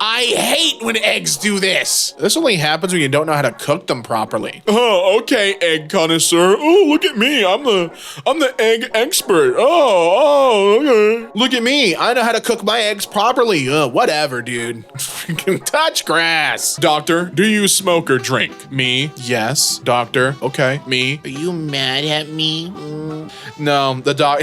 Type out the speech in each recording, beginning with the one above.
I hate when eggs do this. This only happens when you don't know how to cook them properly. Oh, okay, egg connoisseur. Oh, look at me. I'm the egg expert. Oh, okay. Look at me. I know how to cook my eggs properly. Whatever, dude. Touch grass. Doctor, do you smoke or drink? Me? Yes, doctor. Okay. Me. Are you mad at me? No, the doc.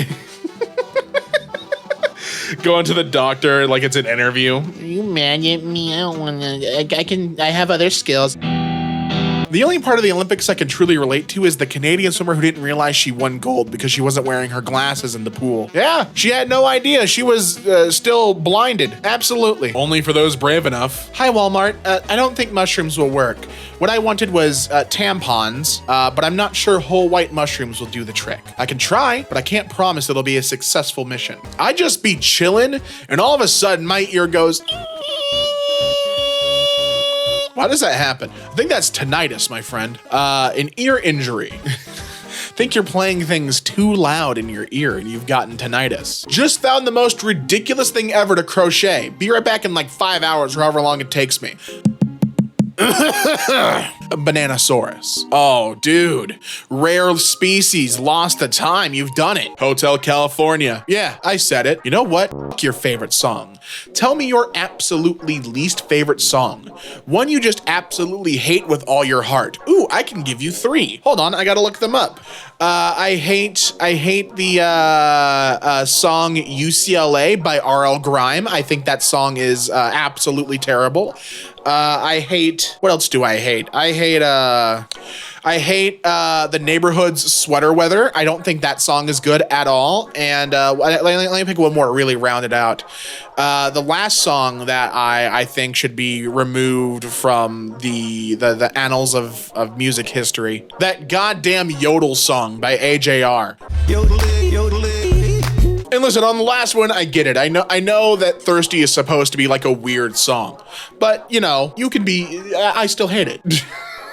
Going to the doctor like it's an interview. Are you mad at me? I don't want to. I have other skills. The only part of the Olympics I can truly relate to is the Canadian swimmer who didn't realize she won gold because she wasn't wearing her glasses in the pool. Yeah, she had no idea. She was still blinded. Absolutely. Only for those brave enough. Hi, Walmart. I don't think mushrooms will work. What I wanted was tampons, but I'm not sure whole white mushrooms will do the trick. I can try, but I can't promise it'll be a successful mission. I just be chilling, and all of a sudden my ear goes... Why does that happen? I think that's tinnitus, my friend. An ear injury. Think you're playing things too loud in your ear and you've gotten tinnitus. Just found the most ridiculous thing ever to crochet. Be right back in like 5 hours or however long it takes me. A Bananasaurus. Oh, dude. Rare species, lost to time. You've done it. Hotel California. Yeah, I said it. You know what? F your favorite song. Tell me your absolutely least favorite song. One you just absolutely hate with all your heart. Ooh, I can give you 3. Hold on, I gotta look them up. I hate the song UCLA by R.L. Grime. I think that song is absolutely terrible. I hate, what else do I hate? I hate The Neighborhood's Sweater Weather. I don't think that song is good at all. And let me pick one more to really round it out. The last song that I think should be removed from the annals of music history. That goddamn Yodel song by AJR. And listen, on the last one, I get it. I know that Thirsty is supposed to be like a weird song, but you know, you can be, I still hate it.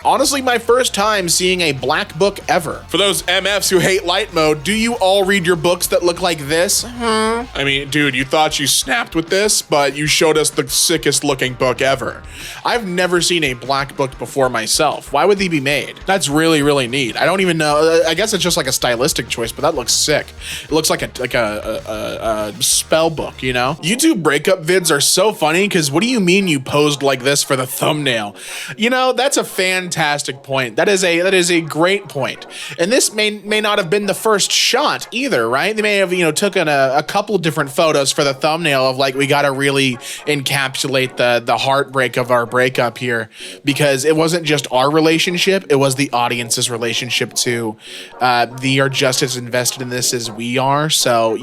Honestly, my first time seeing a black book ever. For those MFs who hate light mode, Do you all read your books that look like this? I mean, dude, you thought you snapped with this, but you showed us the sickest looking book ever. I've never seen a black book before myself. Why would they be made? That's really, really neat. I don't even know. I guess it's just like a stylistic choice, but that looks sick. It looks like a spell book, you know? YouTube breakup vids are so funny because what do you mean you posed like this for the thumbnail? You know, that's a fantastic point. That is a great point. And this may not have been the first shot either, right? They may have, taken a couple different photos for the thumbnail of like, we got to really encapsulate the heartbreak of our breakup here, because it wasn't just our relationship, it was the audience's relationship too. They are just as invested in this as we are. So,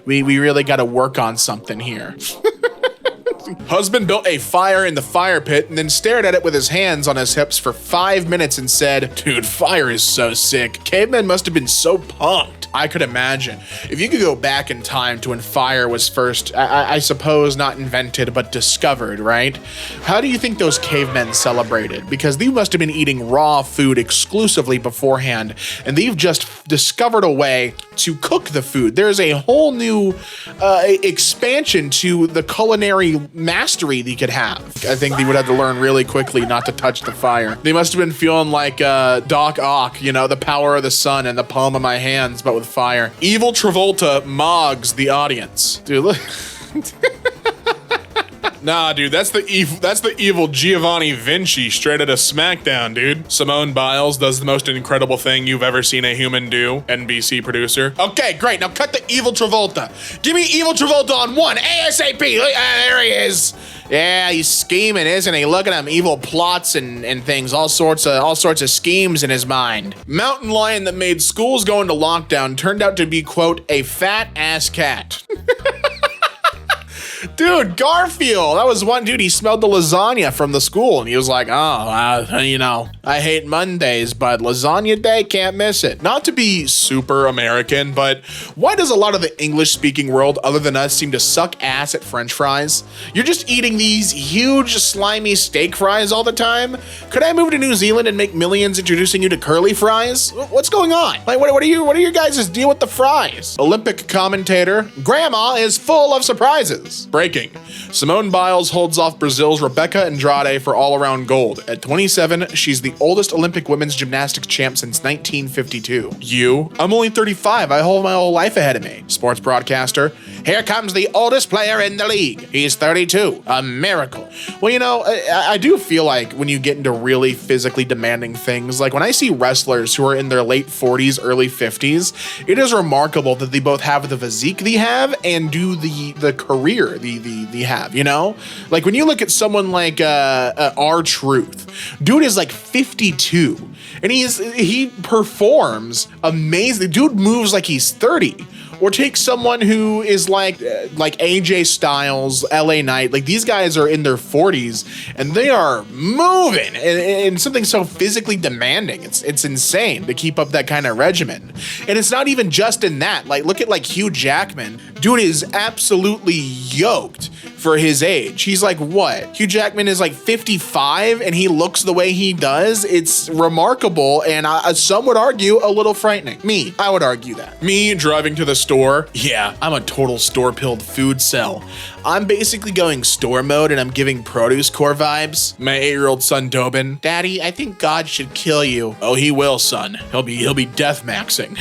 we really got to work on something here. Husband built a fire in the fire pit and then stared at it with his hands on his hips for 5 minutes and said, "Dude, fire is so sick." Cavemen must have been so pumped. I could imagine. If you could go back in time to when fire was first, I suppose not invented, but discovered, right? How do you think those cavemen celebrated? Because they must have been eating raw food exclusively beforehand, and they've just discovered a way to cook the food. There's a whole new expansion to the culinary mastery they could have. I think they would have to learn really quickly not to touch the fire. They must have been feeling like Doc Ock, the power of the sun and the palm of my hands, but with fire. Evil Travolta mogs the audience. Dude, look. Nah, dude, that's the evil Giovanni Vinci straight out of SmackDown, dude. Simone Biles does the most incredible thing you've ever seen a human do. NBC producer. Okay, great. Now cut the Evil Travolta. Give me Evil Travolta on one ASAP. There he is. Yeah, he's scheming, isn't he? Look at him, evil plots and things, all sorts of schemes in his mind. Mountain lion that made schools go into lockdown turned out to be, quote, a fat ass cat. Dude, Garfield, that was one dude, he smelled the lasagna from the school and he was like, I hate Mondays, but lasagna day, can't miss it. Not to be super American, but why does a lot of the English-speaking world other than us seem to suck ass at French fries? You're just eating these huge, slimy steak fries all the time? Could I move to New Zealand and make millions introducing you to curly fries? What's going on? Like, what are your guys' deal with the fries? Olympic commentator, Grandma is full of surprises. breaking. Simone Biles holds off Brazil's Rebecca Andrade for all-around gold. At 27, she's the oldest Olympic women's gymnastics champ since 1952. You? I'm only 35. I hold my whole life ahead of me. Sports broadcaster. Here comes the oldest player in the league. He's 32. A miracle. Well, you know, I do feel like when you get into really physically demanding things, like when I see wrestlers who are in their late 40s, early 50s, it is remarkable that they both have the physique they have and do the career they have, you know? Like when you look at someone like R-Truth, dude is like 52 and he performs amazing. Dude moves like he's 30. Or take someone who is like AJ Styles, LA Knight. Like these guys are in their 40s and they are moving and something so physically demanding. It's insane to keep up that kind of regimen. And it's not even just in that. Like look at like Hugh Jackman. Dude is absolutely yoked for his age. He's like what? Hugh Jackman is like 55 and he looks the way he does. It's remarkable and some would argue a little frightening. I would argue that. Me driving to the store. Yeah, I'm a total store-pilled food cell. I'm basically going store mode and I'm giving produce core vibes. My 8-year-old son Dobin. Daddy, I think God should kill you. Oh, he will, son. He'll be death maxing.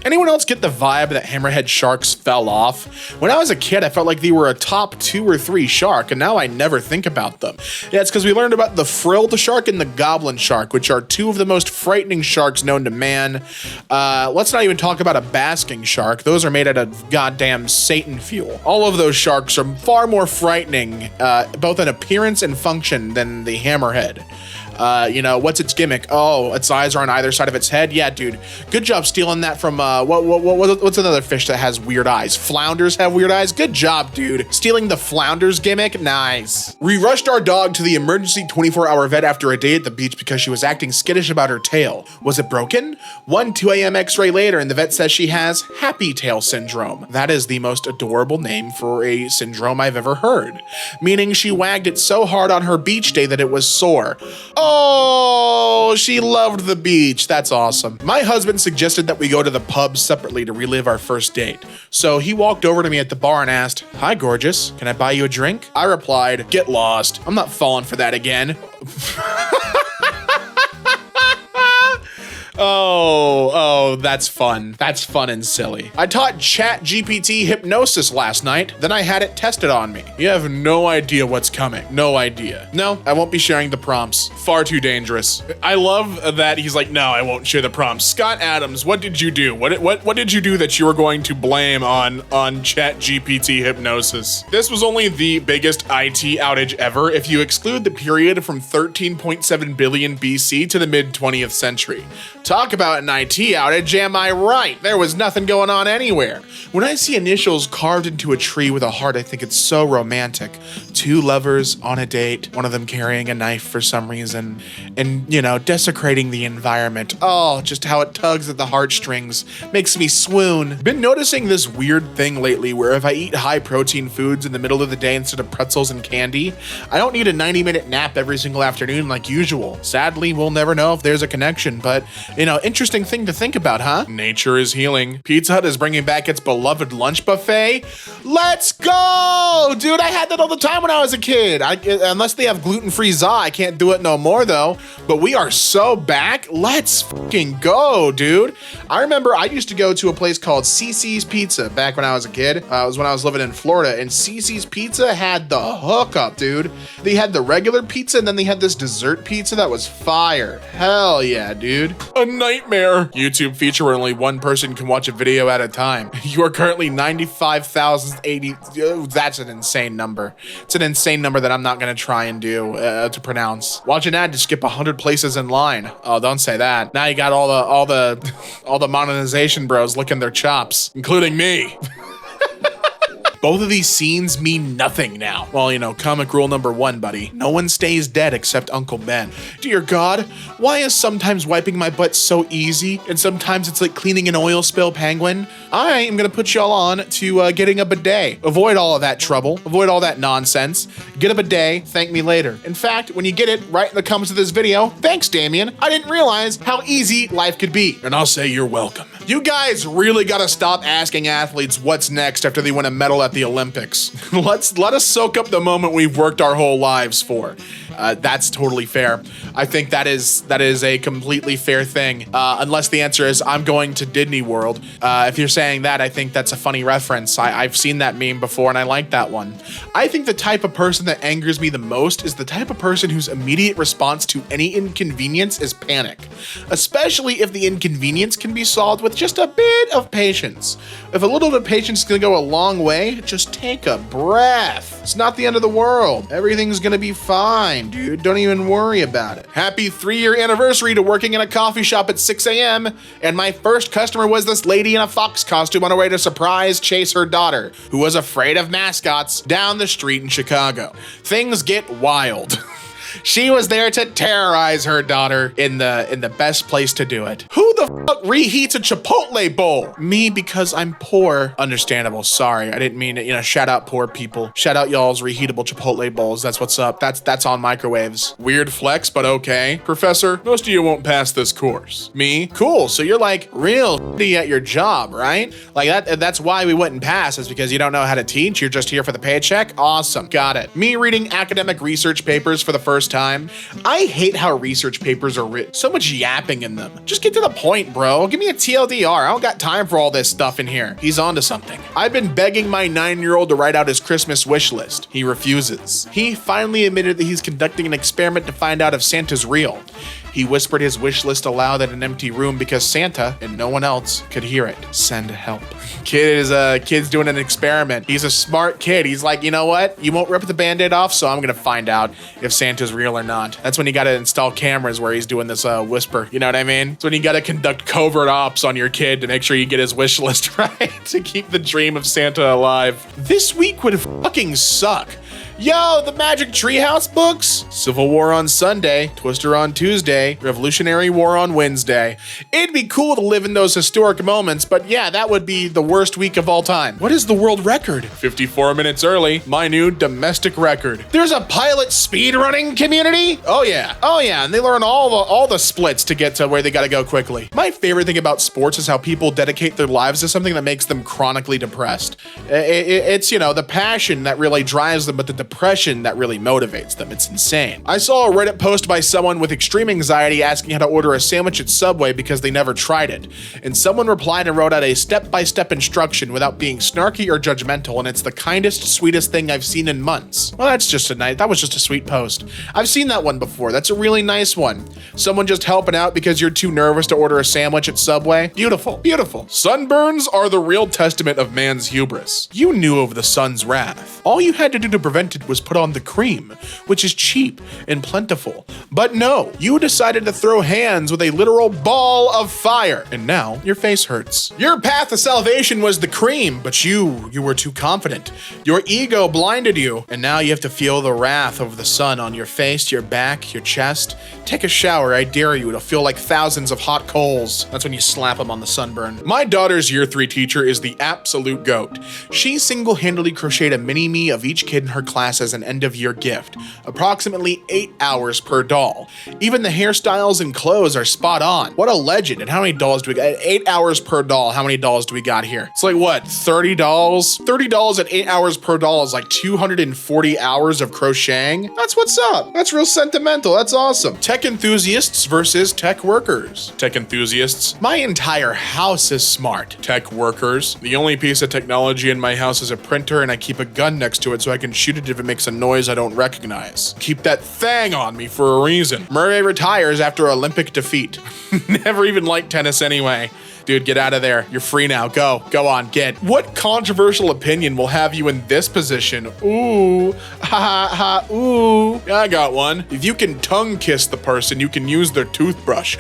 Anyone else get the vibe that hammerhead sharks fell off? When I was a kid, I felt like they were a top 2 or 3 shark, and now I never think about them. Yeah, it's because we learned about the frilled shark and the goblin shark, which are 2 of the most frightening sharks known to man. Let's not even talk about a basking shark. Those are made out of goddamn Satan fuel. All of those sharks are far more frightening, both in appearance and function, than the hammerhead. You know, what's its gimmick? Oh, its eyes are on either side of its head. Yeah, dude. Good job stealing that from, what's another fish that has weird eyes? Flounders have weird eyes? Good job, dude. Stealing the flounders gimmick? Nice. We rushed our dog to the emergency 24-hour vet after a day at the beach because she was acting skittish about her tail. Was it broken? 2 a.m. x-ray later and the vet says she has happy tail syndrome. That is the most adorable name for a syndrome I've ever heard. Meaning she wagged it so hard on her beach day that it was sore. Oh, she loved the beach. That's awesome. My husband suggested that we go to the pub separately to relive our first date. So he walked over to me at the bar and asked, "Hi, gorgeous. Can I buy you a drink?" I replied, "Get lost. I'm not falling for that again." Oh, that's fun. That's fun and silly. I taught ChatGPT hypnosis last night, then I had it tested on me. You have no idea what's coming. No idea. No, I won't be sharing the prompts. Far too dangerous. I love that he's like, no, I won't share the prompts. Scott Adams, what did you do? What did you do that you were going to blame on ChatGPT hypnosis? This was only the biggest IT outage ever if you exclude the period from 13.7 billion BC to the mid-20th century. Talk about an IT outage, am I right? There was nothing going on anywhere. When I see initials carved into a tree with a heart, I think it's so romantic. 2 lovers on a date, one of them carrying a knife for some reason, and, you know, desecrating the environment. Oh, just how it tugs at the heartstrings. Makes me swoon. Been noticing this weird thing lately where if I eat high-protein foods in the middle of the day instead of pretzels and candy, I don't need a 90-minute nap every single afternoon like usual. Sadly, we'll never know if there's a connection, but you know, interesting thing to think about, huh? Nature is healing. Pizza Hut is bringing back its beloved lunch buffet. Let's go! Dude, I had that all the time when I was a kid. Unless they have gluten-free za, I can't do it no more though. But we are so back. Let's fucking go, dude. I remember I used to go to a place called CC's Pizza back when I was a kid. It was when I was living in Florida, and CC's Pizza had the hookup, dude. They had the regular pizza, and then they had this dessert pizza that was fire. Hell yeah, dude. A nightmare. YouTube feature where only one person can watch a video at a time. You are currently 95,080. That's an insane number. It's an insane number that I'm not going to try and do to pronounce. Watch an ad to skip 100 places in line. Oh, don't say that. Now you got all the monetization bros licking their chops, including me. Both of these scenes mean nothing now. Well, you know, comic rule number 1, buddy. No one stays dead except Uncle Ben. Dear God, why is sometimes wiping my butt so easy and sometimes it's like cleaning an oil spill penguin? I am gonna put y'all on to getting a bidet. Avoid all of that trouble. Avoid all that nonsense. Get a bidet, thank me later. In fact, when you get it, write in the comments of this video, thanks, Damien. I didn't realize how easy life could be. And I'll say you're welcome. You guys really gotta stop asking athletes what's next after they win a medal at the Olympics. Let us soak up the moment we've worked our whole lives for. That's totally fair. I think that is a completely fair thing. Unless the answer is I'm going to Disney World. If you're saying that, I think that's a funny reference. I've seen that meme before and I like that one. I think the type of person that angers me the most is the type of person whose immediate response to any inconvenience is panic. Especially if the inconvenience can be solved with just a bit of patience. If a little bit of patience is gonna go a long way, just take a breath. It's not the end of the world. Everything's gonna be fine, dude. Don't even worry about it. Happy 3-year anniversary to working in a coffee shop at 6 a.m. And my first customer was this lady in a fox costume on her way to surprise chase her daughter, who was afraid of mascots, down the street in Chicago. Things get wild. She was there to terrorize her daughter in the best place to do it. Who the fuck reheats a Chipotle bowl? Me, because I'm poor. Understandable. Sorry, I didn't mean it. You know, shout out poor people. Shout out y'all's reheatable Chipotle bowls. That's what's up. That's on microwaves. Weird flex, but okay. Professor, most of you won't pass this course. Me? Cool. So you're like real shitty at your job, right? Like that's why we wouldn't pass, is because you don't know how to teach. You're just here for the paycheck. Awesome. Got it. Me reading academic research papers for the first time. I hate how research papers are written. So much yapping in them. Just get to the point, bro. Give me a TLDR. I don't got time for all this stuff in here. He's onto something. I've been begging my 9-year-old to write out his Christmas wish list. He refuses. He finally admitted that he's conducting an experiment to find out if Santa's real. He whispered his wish list aloud in an empty room because Santa and no one else could hear it. Send help. Kid's doing an experiment. He's a smart kid. He's like, you know what? You won't rip the Band-Aid off, so I'm gonna find out if Santa's real or not. That's when you gotta install cameras where he's doing this whisper. You know what I mean? It's when you gotta conduct covert ops on your kid to make sure you get his wish list right to keep the dream of Santa alive. This week would fucking suck. Yo, the Magic Treehouse books? Civil War on Sunday, Twister on Tuesday, Revolutionary War on Wednesday. It'd be cool to live in those historic moments, but yeah, that would be the worst week of all time. What is the world record? 54 minutes early, my new domestic record. There's a pilot speedrunning community? Oh yeah, and they learn all the splits to get to where they gotta go quickly. My favorite thing about sports is how people dedicate their lives to something that makes them chronically depressed. It's, you know, the passion that really drives them, but the depression that really motivates them. It's insane. I saw a Reddit post by someone with extreme anxiety asking how to order a sandwich at Subway because they never tried it. And someone replied and wrote out a step-by-step instruction without being snarky or judgmental, and it's the kindest, sweetest thing I've seen in months. Well, that was just a sweet post. I've seen that one before. That's a really nice one. Someone just helping out because you're too nervous to order a sandwich at Subway. Beautiful, beautiful. Sunburns are the real testament of man's hubris. You knew of the sun's wrath. All you had to do to prevent it was put on the cream, which is cheap and plentiful. But no, you decided to throw hands with a literal ball of fire, and now your face hurts. Your path to salvation was the cream, but you were too confident. Your ego blinded you, and now you have to feel the wrath of the sun on your face, your back, your chest. Take a shower, I dare you. It'll feel like thousands of hot coals. That's when you slap them on the sunburn. My daughter's year 3 teacher is the absolute goat. She single-handedly crocheted a mini-me of each kid in her class as an end-of-year gift. Approximately 8 hours per doll. Even the hairstyles and clothes are spot on. What a legend. And how many dolls do we got? 8 hours per doll. How many dolls do we got here? It's like, what, 30 dolls? 30 dolls at 8 hours per doll is like 240 hours of crocheting. That's what's up. That's real sentimental. That's awesome. Tech enthusiasts versus tech workers. Tech enthusiasts. My entire house is smart. Tech workers. The only piece of technology in my house is a printer, and I keep a gun next to it so I can shoot it if it makes a noise I don't recognize. Keep that thing on me for a reason. Murray retires after Olympic defeat. Never even liked tennis anyway. Dude, get out of there. You're free now. Go on, get. What controversial opinion will have you in this position? Ooh, ha ha, ooh. I got one. If you can tongue kiss the person, you can use their toothbrush.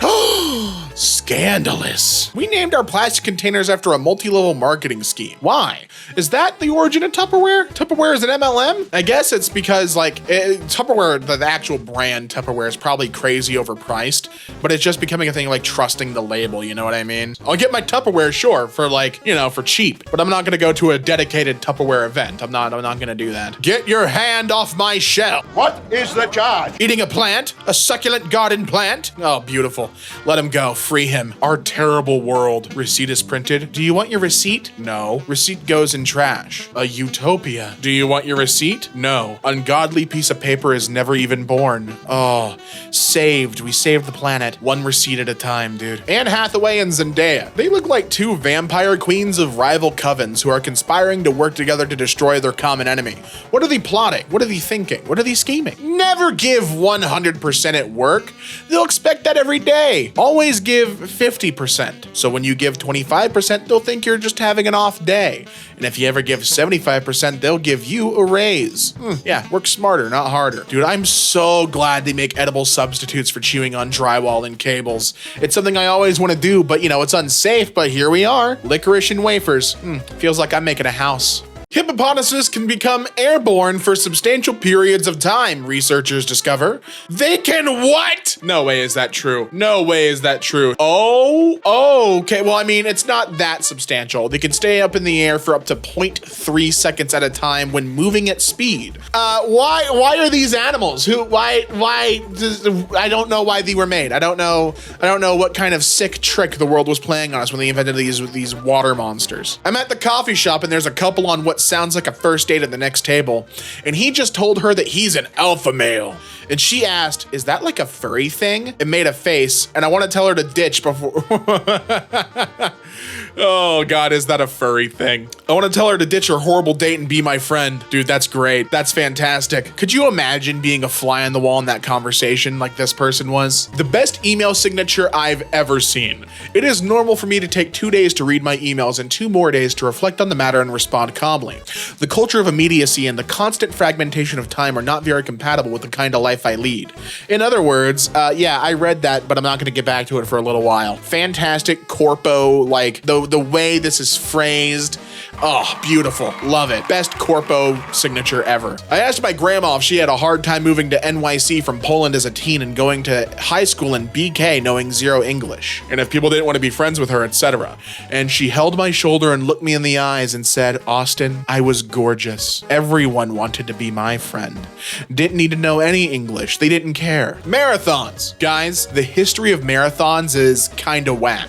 Scandalous. We named our plastic containers after a multi-level marketing scheme. Why? Is that the origin of Tupperware? Tupperware is an MLM? I guess it's because like Tupperware, the actual brand Tupperware is probably crazy overpriced, but it's just becoming a thing like trusting the label, you know what I mean? I'll get my Tupperware, sure, for like, you know, for cheap, but I'm not gonna go to a dedicated Tupperware event. I'm not gonna do that. Get your hand off my shell. What is the charge? Eating a plant? A succulent garden plant? Oh, beautiful. Let him go. Free him. Our terrible world. Receipt is printed. Do you want your receipt? No. Receipt goes in trash. A utopia. Do you want your receipt? No. Ungodly piece of paper is never even born. Oh, saved. We saved the planet. One receipt at a time, dude. Anne Hathaway and Zendaya. They look like two vampire queens of rival covens who are conspiring to work together to destroy their common enemy. What are they plotting? What are they thinking? What are they scheming? Never give 100% at work. They'll expect that every day. Always give 50%. So when you give 25%, they'll think you're just having an off day. And if you ever give 75%, they'll give you a raise. Yeah, work smarter, not harder. Dude, I'm so glad they make edible substitutes for chewing on drywall and cables. It's something I always want to do, but you know, it's unsafe, but here we are. Licorice and wafers. Feels like I'm making a house. Hippopotamuses can become airborne for substantial periods of time, researchers discover. They can what? No way is that true. No way is that true. Oh, okay. Well, I mean, it's not that substantial. They can stay up in the air for up to 0.3 seconds at a time when moving at speed. Why are these animals? I don't know why they were made. I don't know what kind of sick trick the world was playing on us when they invented these water monsters. I'm at the coffee shop and there's a couple on what sounds like a first date at the next table, and he just told her that he's an alpha male. And she asked, is that like a furry thing? And made a face, and I want to tell her to ditch before... Oh God, is that a furry thing? I want to tell her to ditch her horrible date and be my friend. Dude, that's great. That's fantastic. Could you imagine being a fly on the wall in that conversation like this person was? The best email signature I've ever seen. It is normal for me to take 2 days to read my emails and 2 more days to reflect on the matter and respond calmly. The culture of immediacy and the constant fragmentation of time are not very compatible with the kind of life I lead. In other words, yeah, I read that, but I'm not going to get back to it for a little while. Fantastic corpo, like the way this is phrased. Oh, beautiful. Love it. Best corpo signature ever. I asked my grandma if she had a hard time moving to NYC from Poland as a teen and going to high school in BK knowing 0 English, and if people didn't want to be friends with her, etc. And she held my shoulder and looked me in the eyes and said, Austin, I was gorgeous. Everyone wanted to be my friend. Didn't need to know any English. They didn't care. Marathons. Guys, the history of marathons is kinda whack.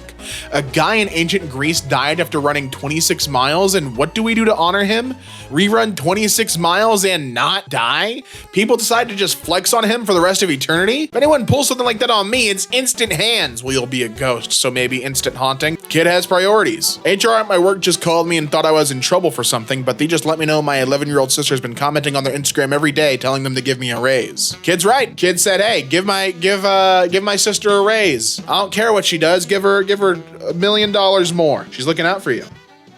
A guy in ancient Greece died after running 26 miles, and what do we do to honor him? Rerun 26 miles and not die? People decide to just flex on him for the rest of eternity? If anyone pulls something like that on me, it's instant hands. Well, you'll be a ghost, so maybe instant haunting. Kid has priorities. HR at my work just called me and thought I was in trouble for something, but they just let me know my 11-year-old sister's been commenting on their Instagram every day, telling them to give me a raise. Kid's right. Kid said, hey, give my sister a raise. I don't care what she does. Give her $1 million more. She's looking out for you.